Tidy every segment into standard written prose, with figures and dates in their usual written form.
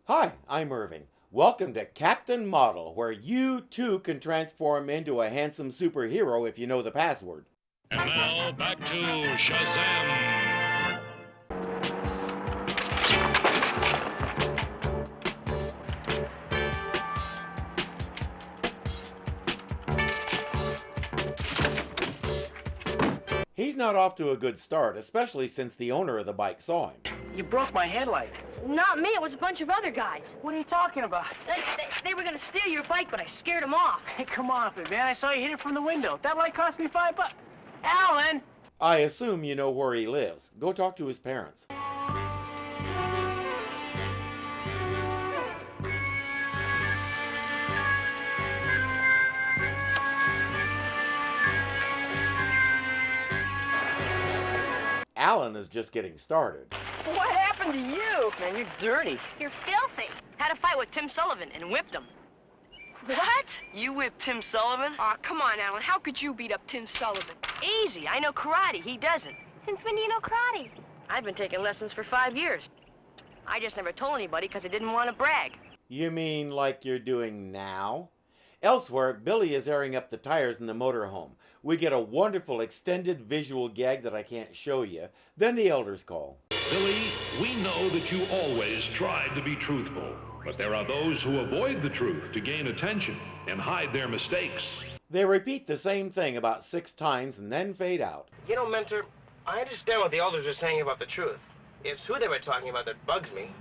Hi, I'm Irving. Welcome to Captain Model, where you too can transform into a handsome superhero if you know the password. And now back to Shazam! He's not off to a good start, especially since the owner of the bike saw him. You broke my headlight. Not me, it was a bunch of other guys. What are you talking about? They were gonna steal your bike, but I scared them off. Hey, come off it, man. I saw you hit it from the window. That light cost me $5. Alan! I assume you know where he lives. Go talk to his parents. Alan is just getting started. What happened to you? Man, you're dirty. You're filthy. Had a fight with Tim Sullivan and whipped him. What? You whipped Tim Sullivan? Aw, come on, Alan. How could you beat up Tim Sullivan? Easy. I know karate. He doesn't. Since when do you know karate? I've been taking lessons for 5 years. I just never told anybody because I didn't want to brag. You mean like you're doing now? Elsewhere, Billy is airing up the tires in the motorhome. We get a wonderful extended visual gag that I can't show you. Then the elders call. Billy, we know that you always tried to be truthful, but there are those who avoid the truth to gain attention and hide their mistakes. They repeat the same thing about 6 times and then fade out. You know, Mentor, I understand what the elders are saying about the truth. It's who they were talking about that bugs me.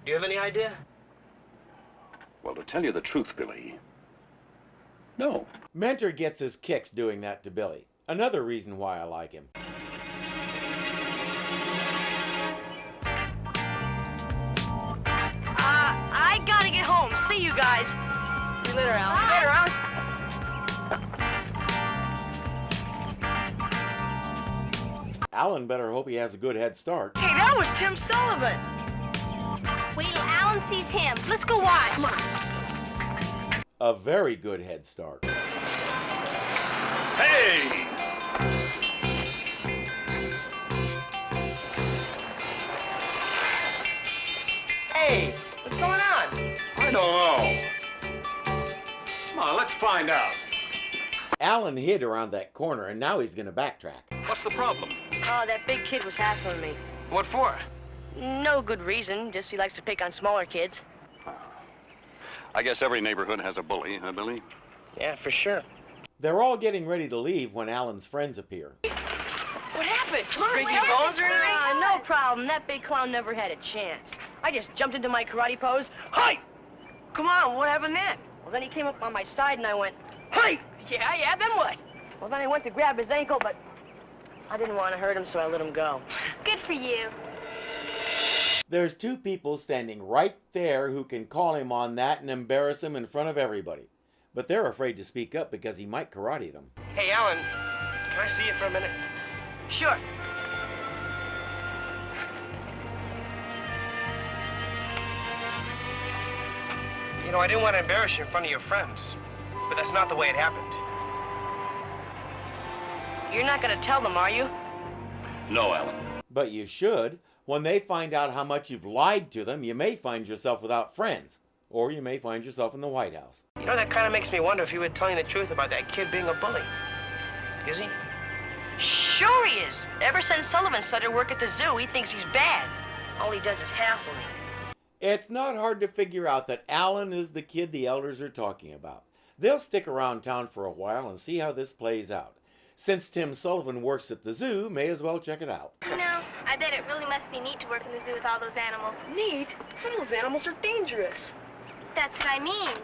Do you have any idea? Well, to tell you the truth, Billy, no. Mentor gets his kicks doing that to Billy. Another reason why I like him. I gotta get home. See you guys. See you later, Alan. Bye. Later, Alan. Alan better hope he has a good head start. Hey, that was Tim Sullivan. Wait till Alan sees him. Let's go watch. Come on. A very good head start. Hey! Hey, what's going on? I don't know. Come on, let's find out. Alan hid around that corner and now he's going to backtrack. What's the problem? Oh, that big kid was hassling me. What for? No good reason. Just he likes to pick on smaller kids. I guess every neighborhood has a bully, huh, Billy? Yeah, for sure. They're all getting ready to leave when Alan's friends appear. What happened? Break your bones or anything? No problem. That big clown never had a chance. I just jumped into my karate pose. Hi! Come on, what happened then? Well, then he came up on my side and I went, hi! Yeah, then what? Well, then I went to grab his ankle, but I didn't want to hurt him, so I let him go. Good for you. There's 2 people standing right there who can call him on that and embarrass him in front of everybody. But they're afraid to speak up because he might karate them. Hey, Alan, can I see you for a minute? Sure. You know, I didn't want to embarrass you in front of your friends, but that's not the way it happened. You're not going to tell them, are you? No, Alan. But you should. When they find out how much you've lied to them, you may find yourself without friends. Or you may find yourself in the White House. You know, that kind of makes me wonder if you were telling the truth about that kid being a bully. Is he? Sure he is. Ever since Sullivan started work at the zoo, he thinks he's bad. All he does is hassle me. It's not hard to figure out that Alan is the kid the elders are talking about. They'll stick around town for a while and see how this plays out. Since Tim Sullivan works at the zoo, may as well check it out. No, I bet it really must be neat to work in the zoo with all those animals. Neat? Some of those animals are dangerous. That's what I mean.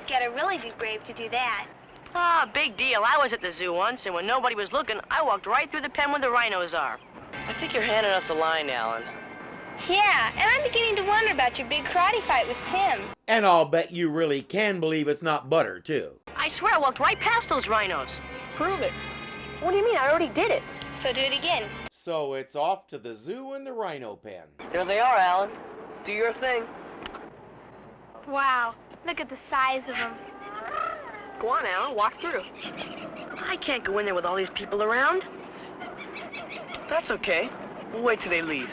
Gotta really be brave to do that. Ah, big deal. I was at the zoo once, and when nobody was looking, I walked right through the pen where the rhinos are. I think you're handing us a line, Alan. Yeah, and I'm beginning to wonder about your big karate fight with Tim. And I'll bet you really can believe it's not butter, too. I swear I walked right past those rhinos. Prove it. What do you mean? I already did it. So do it again. So it's off to the zoo and the rhino pen. There they are, Alan. Do your thing. Wow, look at the size of them. Go on, Alan, walk through. I can't go in there with all these people around. That's okay. We'll wait till they leave.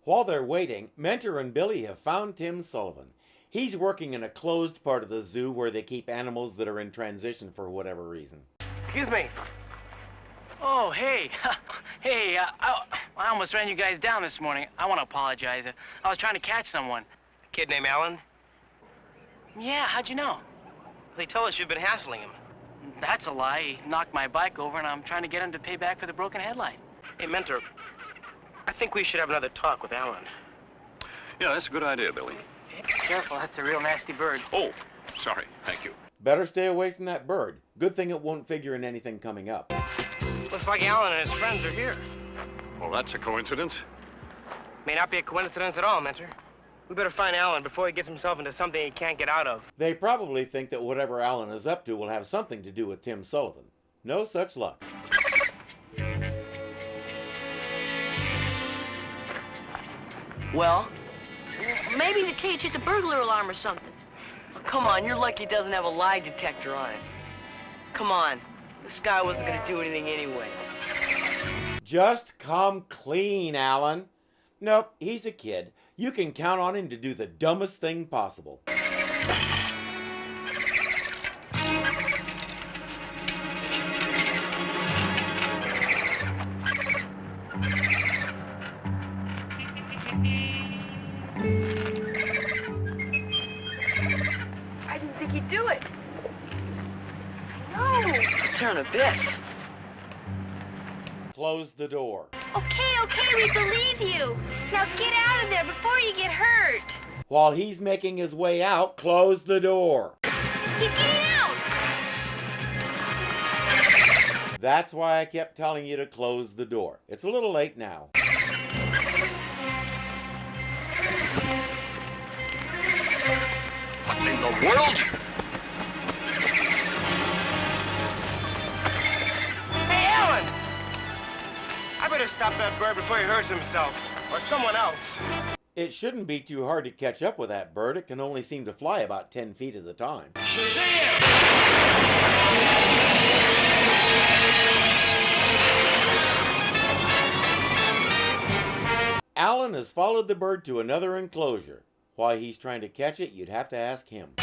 While they're waiting, Mentor and Billy have found Tim Sullivan. He's working in a closed part of the zoo where they keep animals that are in transition for whatever reason. Excuse me. Oh, hey. Hey, I almost ran you guys down this morning. I want to apologize. I was trying to catch someone. A kid named Alan? Yeah, how'd you know? They told us you've been hassling him. That's a lie. He knocked my bike over, and I'm trying to get him to pay back for the broken headlight. Hey, Mentor, I think we should have another talk with Alan. Yeah, that's a good idea, Billy. Careful, that's a real nasty bird. Oh, sorry. Thank you. Better stay away from that bird. Good thing it won't figure in anything coming up. Looks like Alan and his friends are here. Well, that's a coincidence. May not be a coincidence at all, Mentor. We better find Alan before he gets himself into something he can't get out of. They probably think that whatever Alan is up to will have something to do with Tim Sullivan. No such luck. Well, maybe the cage hits a burglar alarm or something. Oh, come on, you're lucky it doesn't have a lie detector on it. Come on, this guy wasn't gonna do anything anyway. Just come clean, Alan. Nope, he's a kid. You can count on him to do the dumbest thing possible. I didn't think he'd do it. No, turn a bit. Close the door. Okay, we believe you. Now get out of there before you get hurt. While he's making his way out, close the door. He's getting out. That's why I kept telling you to close the door. It's a little late now. What in the world? Hey, Alan! I better stop that bird before he hurts himself. Or someone else. It shouldn't be too hard to catch up with that bird. It can only seem to fly about 10 feet at a time. Alan has followed the bird to another enclosure. Why he's trying to catch it, you'd have to ask him.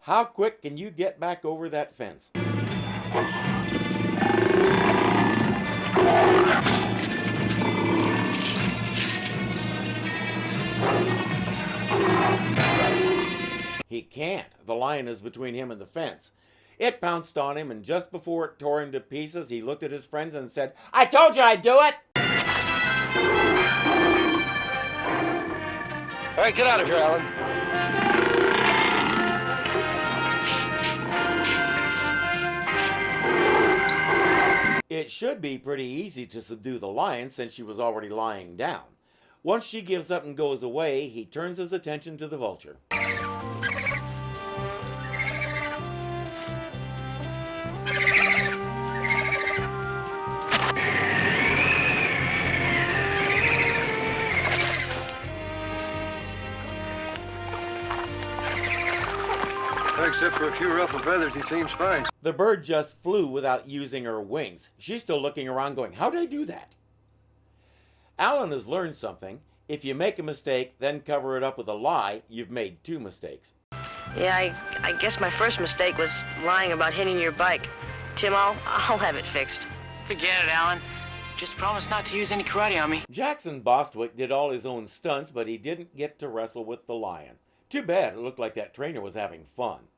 How quick can you get back over that fence? He can't. The lion is between him and the fence. It pounced on him, and just before it tore him to pieces, he looked at his friends and said, "I told you I'd do it!" All right, get out of here, Alan. It should be pretty easy to subdue the lion since she was already lying down. Once she gives up and goes away, he turns his attention to the vulture. Except for a few ruffled feathers, he seems fine. The bird just flew without using her wings. She's still looking around going, "How did I do that?" Alan has learned something. If you make a mistake, then cover it up with a lie, you've made 2 mistakes. Yeah, I guess my first mistake was lying about hitting your bike. Tim, I'll have it fixed. Forget it, Alan. Just promise not to use any karate on me. Jackson Bostwick did all his own stunts, but he didn't get to wrestle with the lion. Too bad, it looked like that trainer was having fun.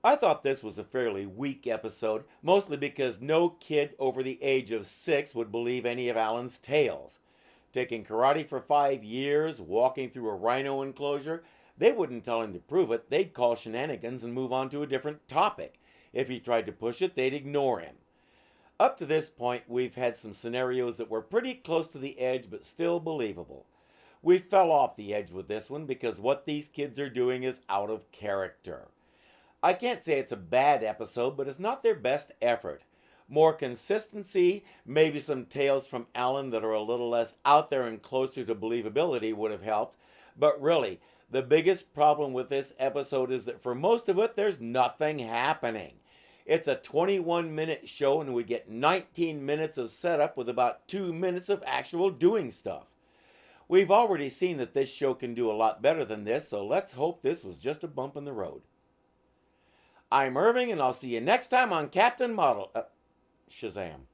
I thought this was a fairly weak episode, mostly because no kid over the age of 6 would believe any of Alan's tales. Taking karate for 5 years, walking through a rhino enclosure, they wouldn't tell him to prove it, they'd call shenanigans and move on to a different topic. If he tried to push it, they'd ignore him. Up to this point, we've had some scenarios that were pretty close to the edge, but still believable. We fell off the edge with this one because what these kids are doing is out of character. I can't say it's a bad episode, but it's not their best effort. More consistency, maybe some tales from Alan that are a little less out there and closer to believability would have helped. But really, the biggest problem with this episode is that for most of it, there's nothing happening. It's a 21-minute show and we get 19 minutes of setup with about 2 minutes of actual doing stuff. We've already seen that this show can do a lot better than this, so let's hope this was just a bump in the road. I'm Irving, and I'll see you next time on Captain Shazam.